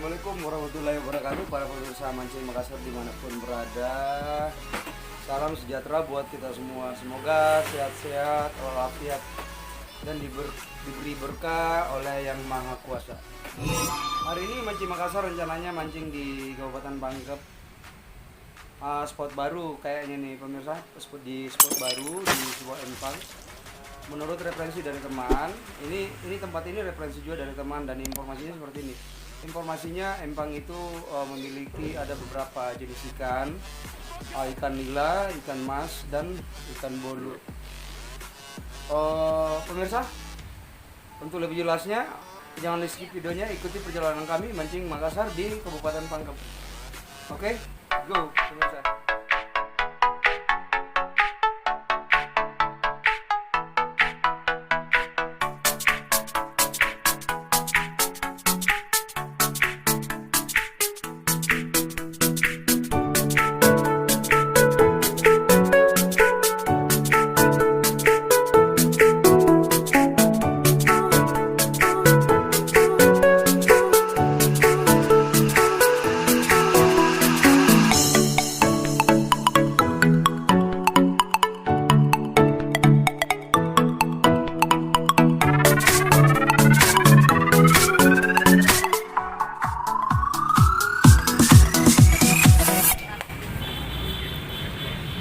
Assalamualaikum warahmatullahi wabarakatuh para pemirsa Mancing Makassar dimanapun berada. Salam sejahtera buat kita semua. Semoga sehat-sehat, walafiat dan diberi berkah oleh Yang Maha Kuasa. Hari ini Mancing Makassar rencananya mancing di Kabupaten Pangkep. Spot baru kayaknya nih pemirsa, spot baru di sebuah empang. Menurut referensi dari teman, ini tempat ini referensi juga dari teman dan informasinya seperti ini. Informasinya empang itu memiliki ada beberapa jenis ikan, ikan nila, ikan mas, dan ikan bolu. Pemirsa, untuk lebih jelasnya jangan di skip videonya, ikuti perjalanan kami mancing Makassar di Kabupaten Pangkep. Oke, go pemirsa.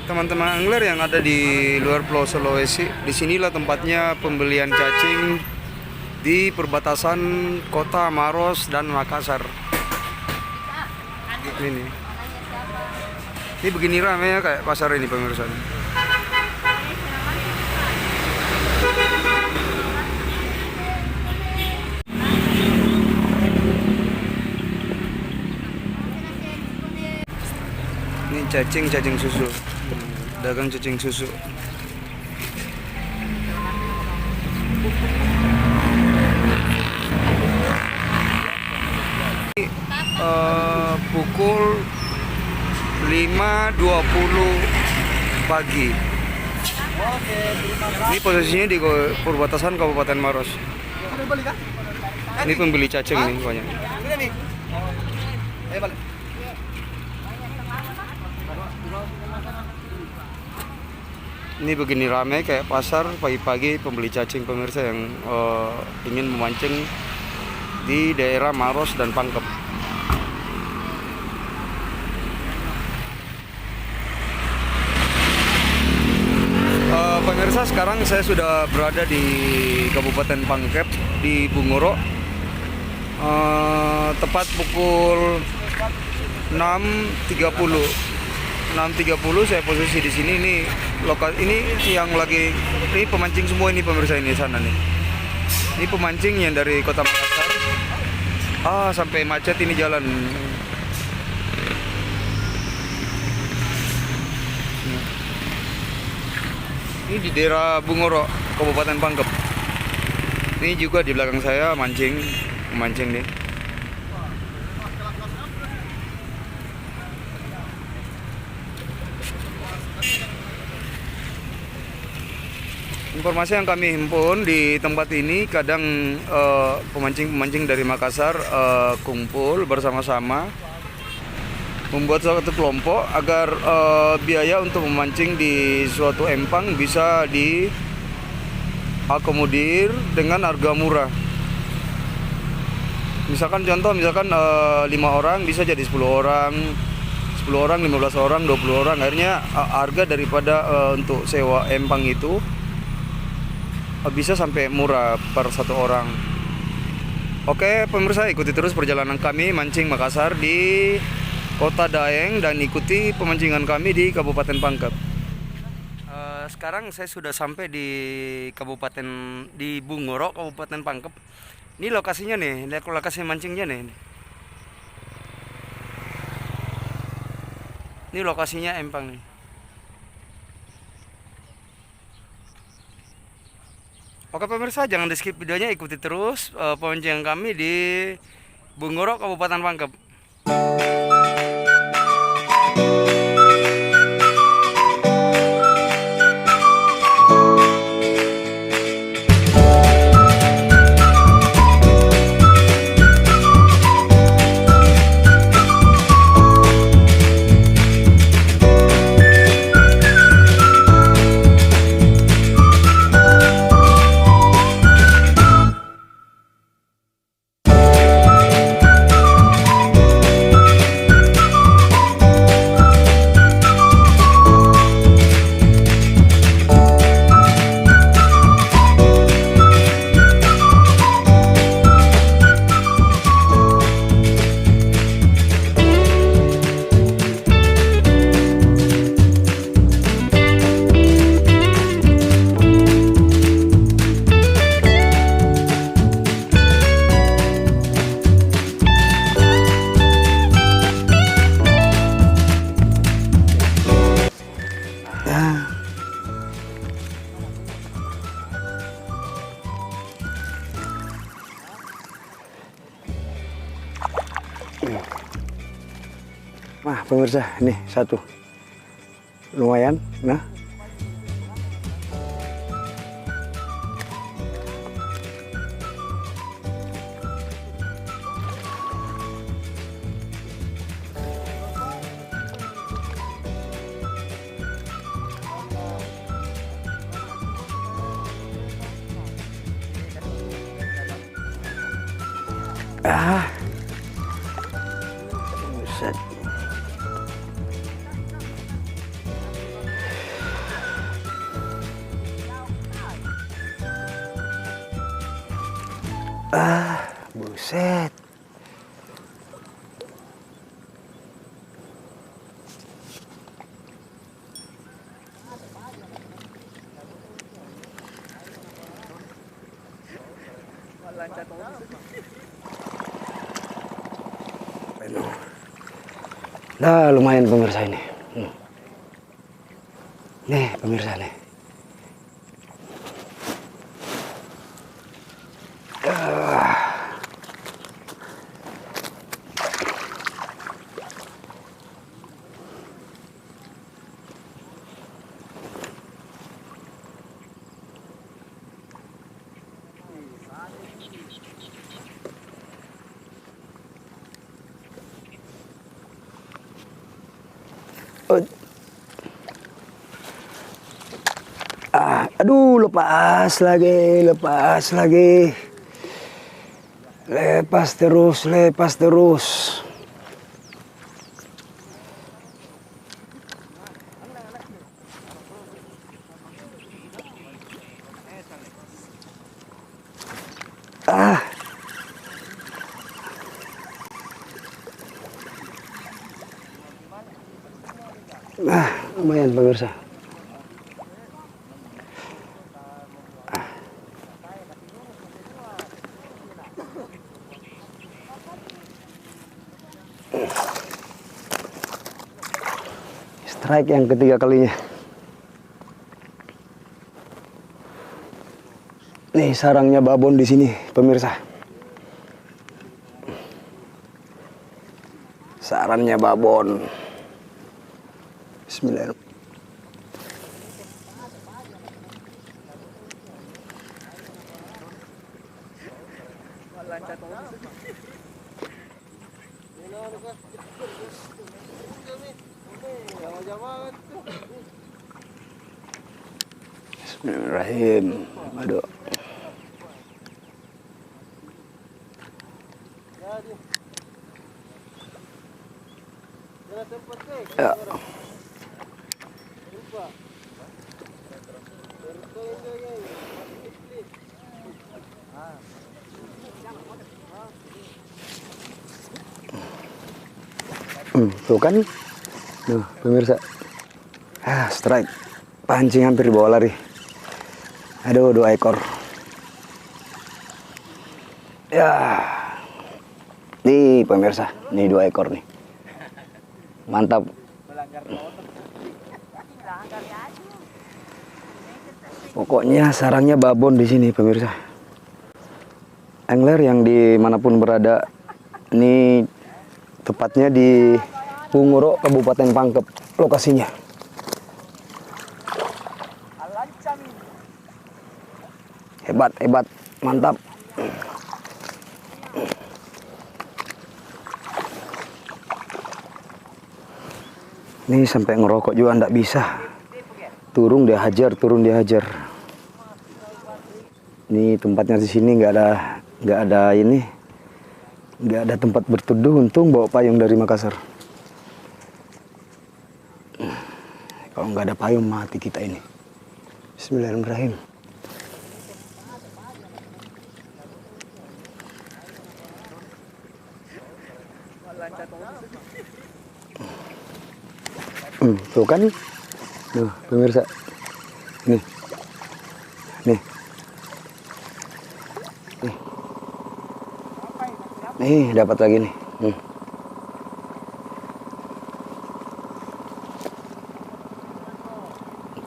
Teman-teman angler yang ada di luar Pulau Sulawesi, disinilah tempatnya pembelian cacing di perbatasan kota Maros dan Makassar. Ini begini ramai ya kayak pasar ini pemirsa. Ini cacing susu. Dagang cacing susu. Pukul 5.20 pagi. Ini posisinya di perbatasan Kabupaten Maros. Ini pembeli cacing nih banyak. Ini begini ramai kayak pasar pagi-pagi pembeli cacing pemirsa yang ingin memancing di daerah Maros dan Pangkep. Pemirsa, sekarang saya sudah berada di Kabupaten Pangkep di Bungoro. Tepat pukul 6.30 saya posisi di sini. Ini lokasi ini yang lagi ini pemancing semua ini pemirsa, ini sana nih. Ini pemancing yang dari Kota Makassar. Sampai macet ini jalan. Ini di daerah Bungoro, Kabupaten Pangkep. Ini juga di belakang saya memancing nih. Informasi yang kami himpun di tempat ini, kadang pemancing-pemancing dari Makassar kumpul bersama-sama membuat suatu kelompok agar biaya untuk memancing di suatu empang bisa diakomodir dengan harga murah. Misalkan 5 orang bisa jadi 10 orang, 15 orang, 20 orang. Akhirnya harga daripada untuk sewa empang itu bisa sampai murah per satu orang. Oke pemirsa, ikuti terus perjalanan kami mancing Makassar di Kota Daeng dan ikuti pemancingan kami di Kabupaten Pangkep. Sekarang saya sudah sampai di Bungoro, Kabupaten Pangkep. Ini lokasinya nih, lokasi mancingnya nih. Ini lokasinya empang nih. Oke pemirsa, jangan di skip videonya, ikuti terus pemancingan kami di Bungoro, Kabupaten Pangkep. Ya. Nah, pemirsa, ini satu. Lumayan, nah. Ah. Buset. Ah, buset. Nah, lumayan pemirsa ini. Nih, pemirsa nih. Aduh, lepas lagi, lepas lagi. Lepas terus, lepas terus. Ah. Nah, lumayan pemirsa. Strike yang ketiga kalinya. Nih sarangnya babon di sini, pemirsa. Sarangnya babon. Bismillahirrahmanirrahim. Bismillahirrahmanirrahim. Aduh. Ya. Tuh kan, tuh pemirsa, strike, pancing hampir dibawa lari. Aduh, 2 ekor. Ya, nih pemirsa, nih 2 ekor nih, mantap. Pokoknya sarangnya babon di sini pemirsa. Angler yang dimanapun berada, ini tepatnya di Punguro, Kabupaten Pangkep lokasinya. Hebat, hebat, mantap. Ini sampai ngerokok juga ndak bisa. Turun dia hajar, turun dia hajar. Ini tempatnya di sini nggak ada ini, nggak ada tempat berteduh. Untung bawa payung dari Makassar. Kalau nggak ada payung mati kita ini. Bismillahirrahmanirrahim. Tuh kan, tuh pemirsa, nih, nih, nih dapat lagi nih.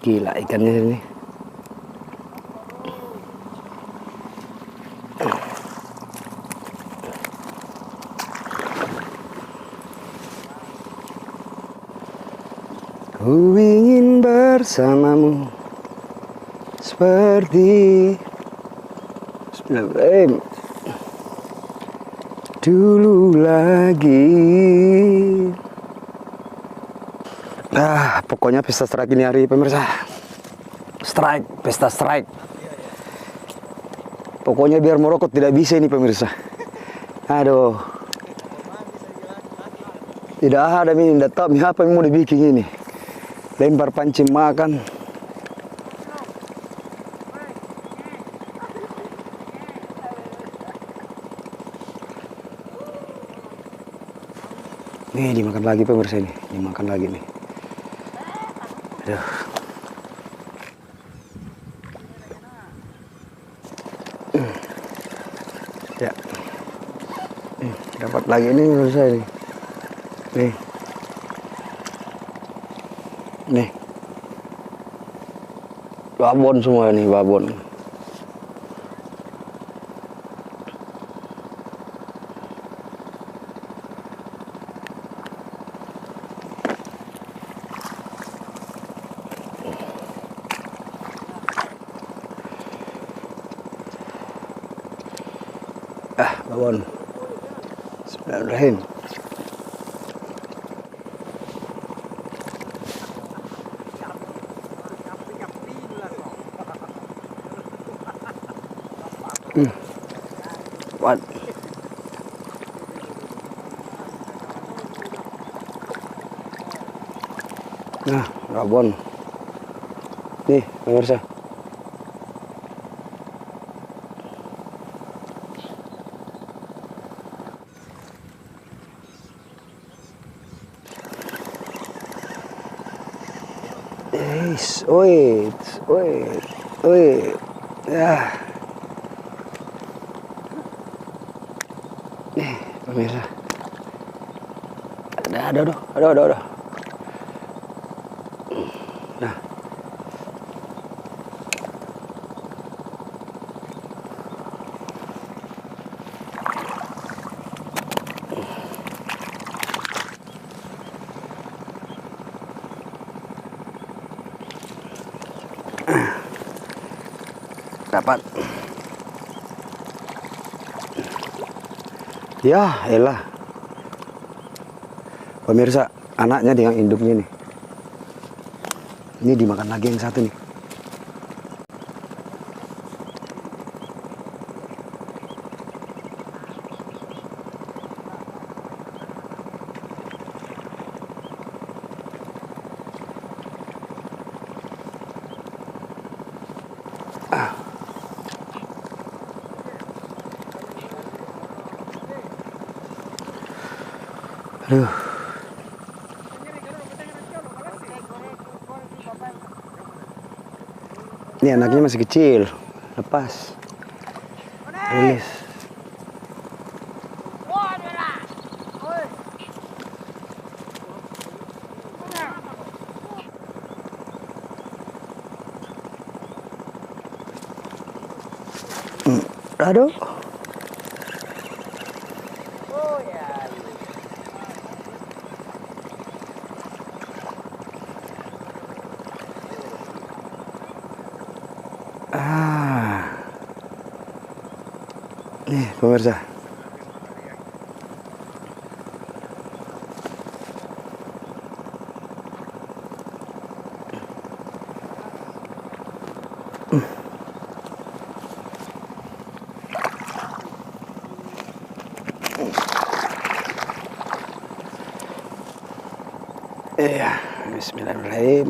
Gila ikannya ini. Ku ingin bersamamu seperti dulu lagi. Pokoknya pesta strike ini hari pemirsa. Strike, pesta strike. Pokoknya biar merokok tidak bisa ini pemirsa. Aduh. Tidak ada ini, tidak tahu apa yang mau dibikin ini. Lempar pancing makan. Nih dimakan lagi pemirsa ini, dimakan lagi nih. Aduh. Ya. Dapat lagi nih pemirsa ini. Nih. Nih. Babon semua nih, babon. Babon. Bismillahirrahmanirrahim. Kuat. Nah, babon. Nih, pemirsa. Wait. Ya. Nih, pemirsa. Aduh. Nah. Dapat. Ya elah pemirsa, anaknya dengan induknya nih. Ini dimakan lagi yang satu nih. Aduh. Ini anaknya masih kecil. Lepas. Rilis. Aduh. Nih pemirsa. Iya, bismillahirrahmanirrahim.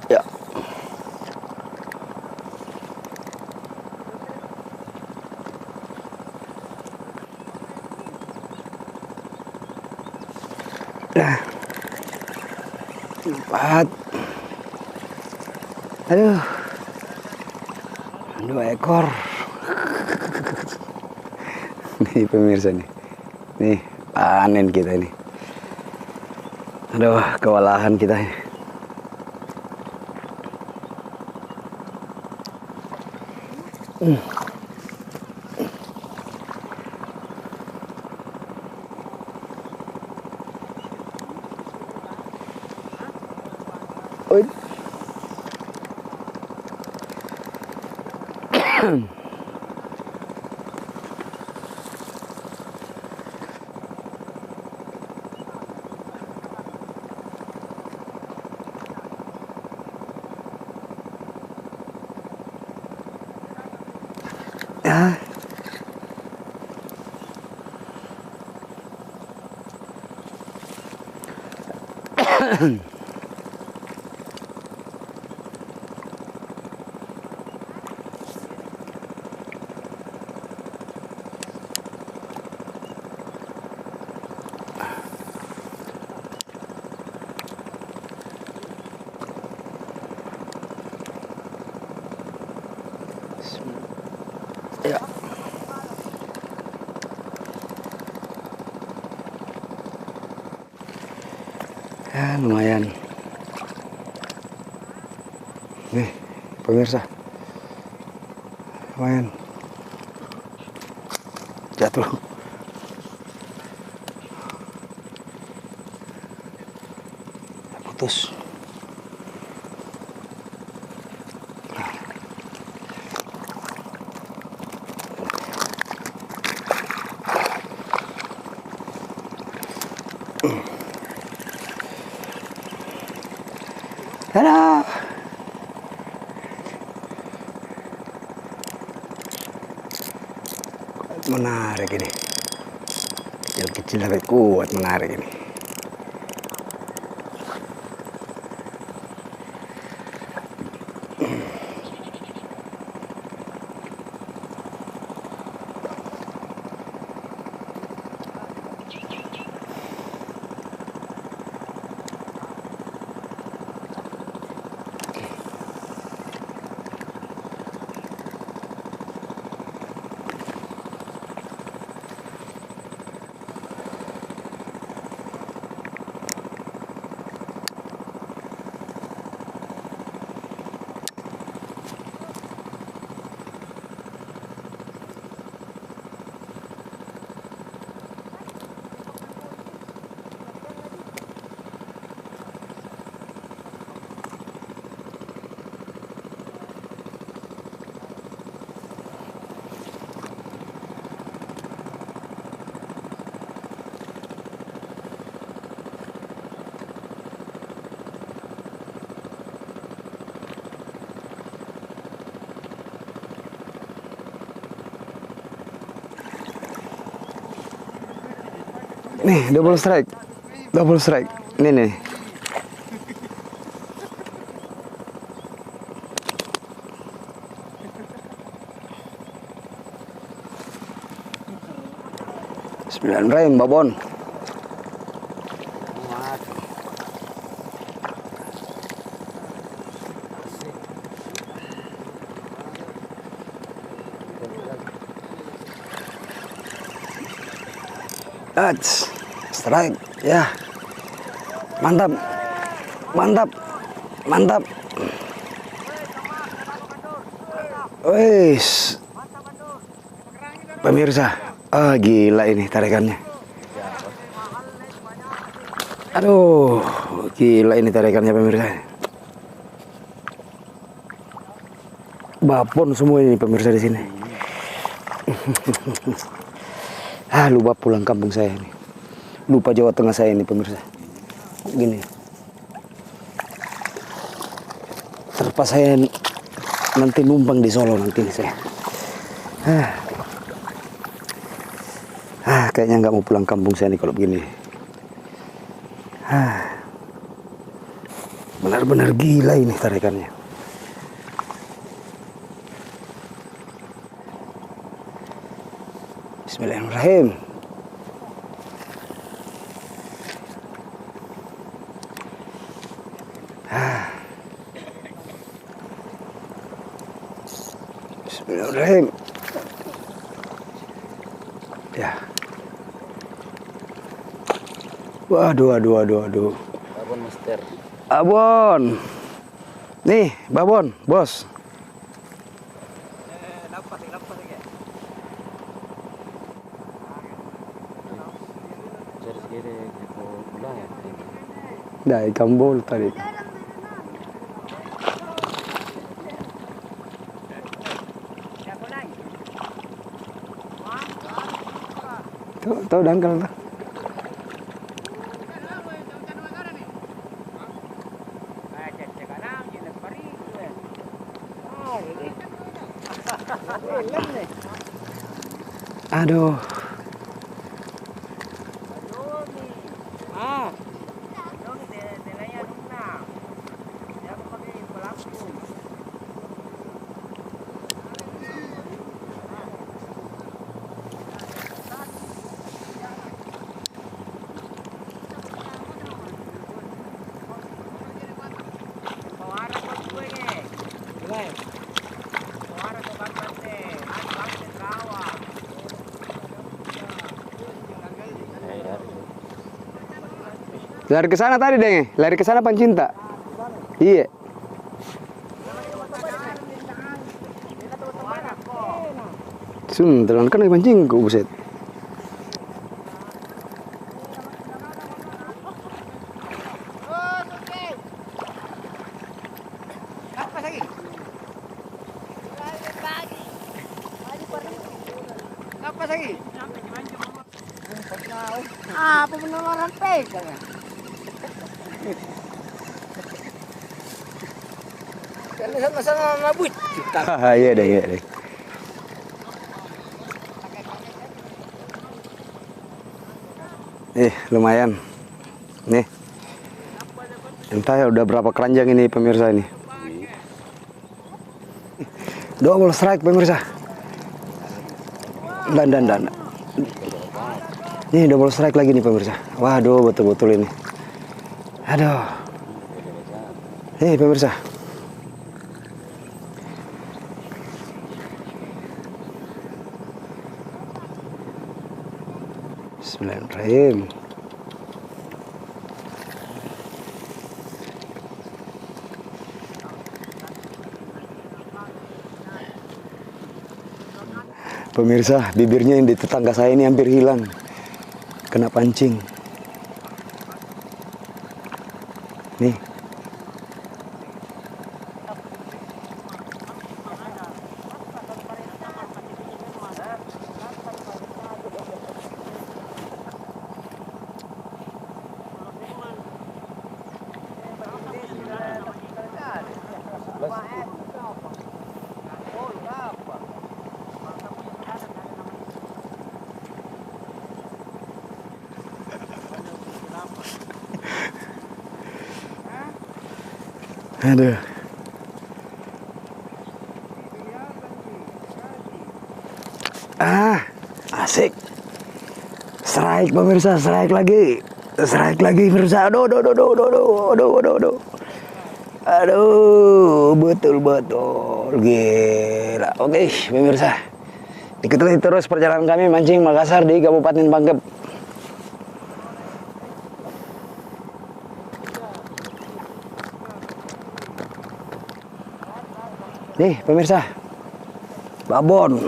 Ya. Nah. 4. Aduh. 2 ekor. Nih pemirsa nih. Nih, panen kita nih. Aduh, kewalahan kita. Oi. Ya. Ya. Ya, lumayan. Nih, pemirsa. Lumayan. Jatuh. Putus. Dadah. Menarik ini. Kecil-kecil tapi kuat, menarik ini. Nih, double strike. Double strike. Ini nih. Sembilan rem, babon. Strike, ya, mantap, mantap, mantap. Wes, pemirsa, gila ini tarikannya. Aduh, gila ini tarikannya pemirsa. Babon semua ini pemirsa di sini. Lupa pulang kampung saya ini. Lupa Jawa Tengah saya ini pemirsa. Gini. Terpas saya nanti numpang di Solo nanti saya. Kayaknya nggak mau pulang kampung saya nih kalau begini. Benar-benar gila ini tarikannya. Bismillahirrahmanirrahim. Bismillahirrahmanirrahim. Ya. Waduh. Babon Master. Abon. Nih, babon, bos. Cari segede gitu ulang ya. Dah ikan bol tadi. Tahu dangkal lah. Aduh. Lari ke sana tadi deh, lari ke sana pencinta. Iya. Telan kan lagi pancing kok buset. Apa penularan pegang ya? Karena sama-sama mabut kita. Iya deh, iya deh. Lumayan. Nih. Entah ya udah berapa keranjang ini pemirsa ini. Double strike pemirsa. Dan. Nih double strike lagi nih pemirsa. Waduh betul-betul ini. Aduh. Nih pemirsa. Bismillahirrahmanirrahim. Pemirsa, bibirnya yang di tetangga saya ini hampir hilang. Kena pancing. Nih. Aduh. Asik. Strike pemirsa, strike lagi. Strike lagi pemirsa. Aduh. Aduh, betul. Gila. Oke, pemirsa. Ikuti terus perjalanan kami mancing Makassar di Kabupaten Pangkep. Nih pemirsa, babon.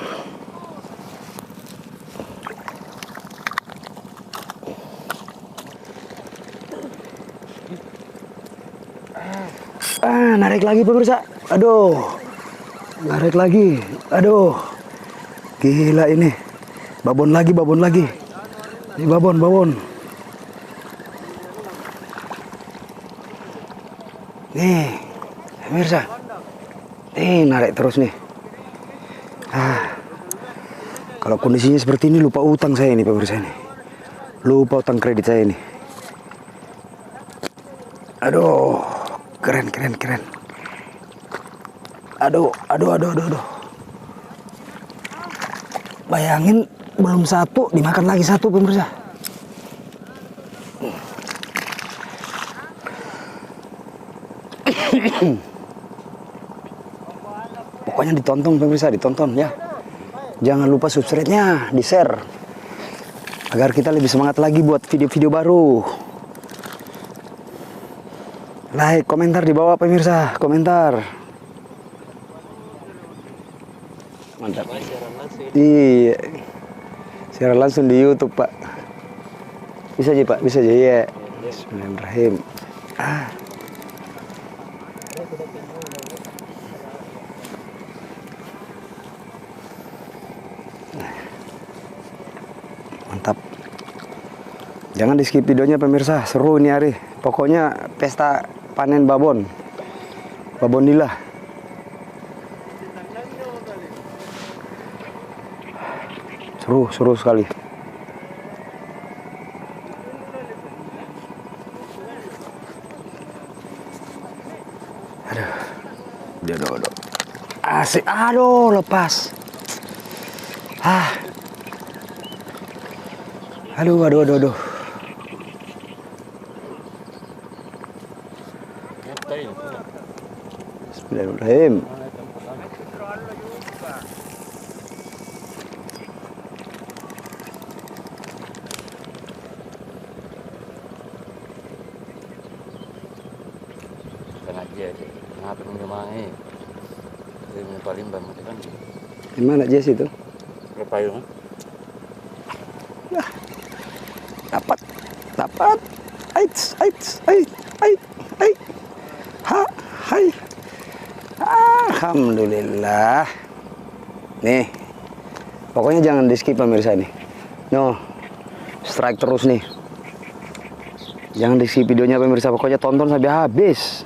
Narik lagi pemirsa. Aduh, narik lagi. Aduh, gila ini. Babon lagi. Ini babon. Nih, pemirsa. Narik terus nih. Kalau kondisinya seperti ini lupa utang saya ini pemirsa ini. Lupa utang kredit saya ini. Aduh, keren. Aduh. Bayangin belum satu dimakan lagi satu pemirsa. Pokoknya ditonton pemirsa, ditonton ya. Jangan lupa subscribe-nya, di-share. Agar kita lebih semangat lagi buat video-video baru. Like, komentar di bawah pemirsa, komentar. Mantap. Iya. Siaran langsung di YouTube, Pak. Bisa aja, Pak, bisa aja ya. Bismillahirrahmanirrahim. Mantap. Jangan di skip videonya pemirsa, seru ini hari. Pokoknya pesta panen babon. Babon nila. Seru sekali. Aduh. Asik, aduh lepas. Aduh. Bismillahirrahmanirrahim. Aja sih, ngapain menjemahi? Ini paling banget kan? Di mana Jess itu? Lepayung. Dapat. Hai. Alhamdulillah. Nih. Pokoknya jangan di skip pemirsa nih. No. Strike terus nih. Jangan di skip videonya pemirsa, pokoknya tonton sampai habis.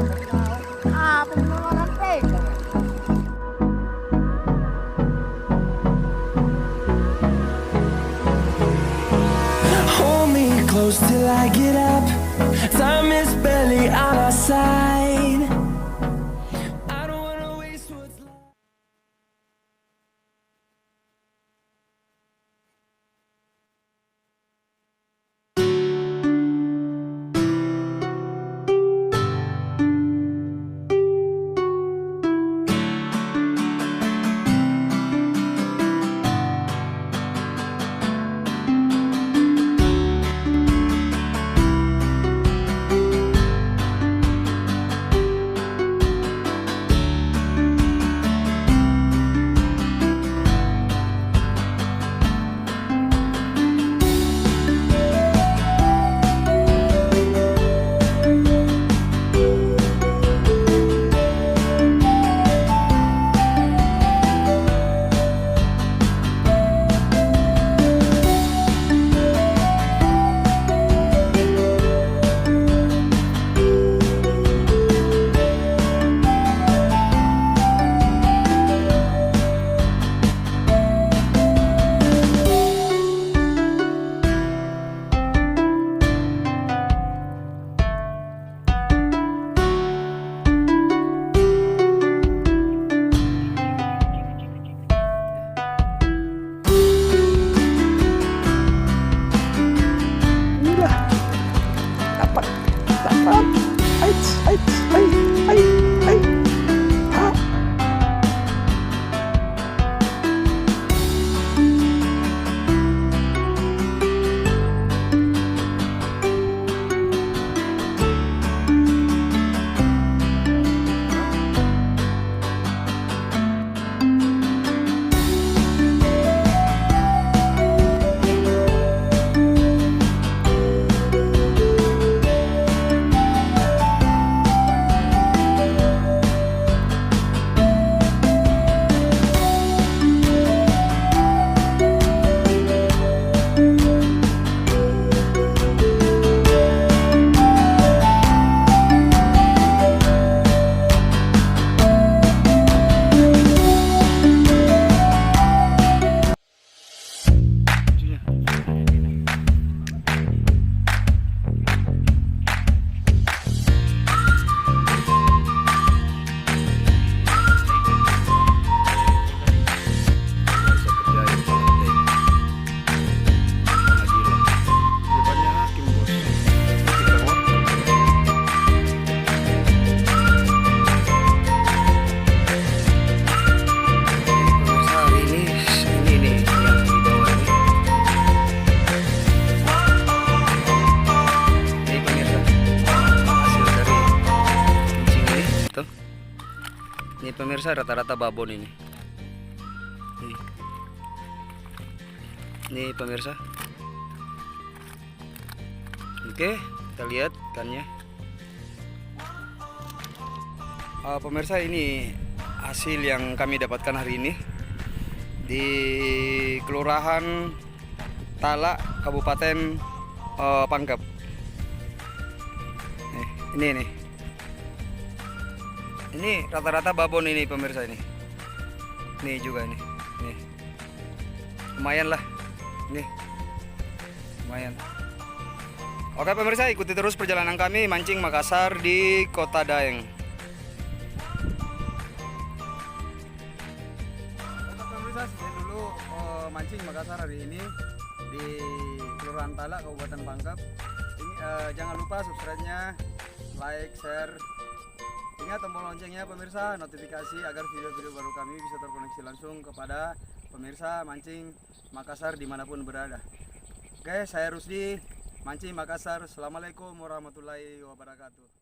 Pengeluaran pegang. Hold me close till I get up. Time is barely on our side. I don't wanna waste what's left. Ini pemirsa rata-rata babon ini. Nih pemirsa. Oke, kita lihat ikannya. Pemirsa, ini hasil yang kami dapatkan hari ini di Kelurahan Talak, Kabupaten Pangkep. Ini nih. Ini rata-rata babon ini pemirsa ini. Nih juga nih. Nih. Lumayan lah. Nih. Lumayan. Oke pemirsa, ikuti terus perjalanan kami mancing Makassar di Kota Daeng. Oke pemirsa, sekian dulu mancing Makassar hari ini di Kelurahan Talak, Kabupaten Pangkep. Ini, jangan lupa subscribe-nya, like, share. Ingat tombol loncengnya pemirsa, notifikasi agar video-video baru kami bisa terkoneksi langsung kepada pemirsa mancing Makassar dimanapun berada. Oke, saya Rusdi, mancing Makassar. Assalamualaikum warahmatullahi wabarakatuh.